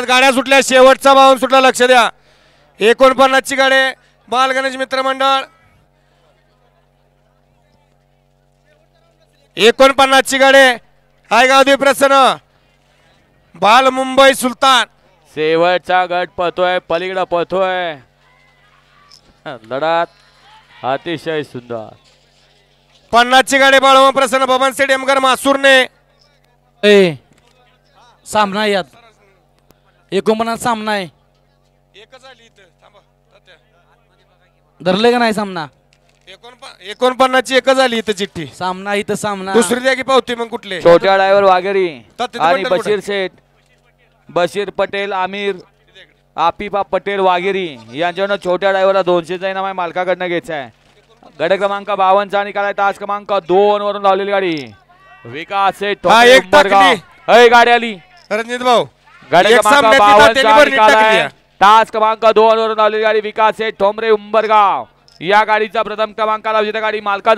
गाड्या सुटल्या, शेवटचा बावन सुटला, लक्ष द्या. 49 ची गाडी बाल गणेश मित्र मंडळ. 49 ची गाडी आयगावदी प्रसन्न बाल मुंबई सुलतान. शेवटचा गट पळतोय, पलीकडे पळतोय. लढत अतिशय सुंदर. 50 ची गाडी बाळवा प्रसन्न भवन स्टेडियम गरमा सुरने. सामना यात 49 सामना आहे. धरले का नाही सामना? 49 ची एकच झाली इथं चिठ्ठी. सामना इथं सामना. दुसरी द्या की पावती मग कुठले? छोट्या ड्रायव्हर वाघेरी आणि बशीर शेठ, बशीर पटेल, आमिर आपिफा पटेल वाघेरी यांच्याकडून छोट्या ड्रायव्हरला 200चा इनाम आहे, मालकाकडनं घ्यायचा आहे. गट क्रमांक 52 चा निकाल आहे. तास क्रमांक 2 वरून लावलेली गाडी विकास शेठ गाडी आली. रणजित भाऊ गाडी क्रमांक 52 चा निकाल आहे. तास क्रमांक 2 वरून लावलेली गाडी विकास शेठ ठोंबरे उंबरगाव या गाडीचा प्रथम क्रमांकाला विजेता गाडी मालका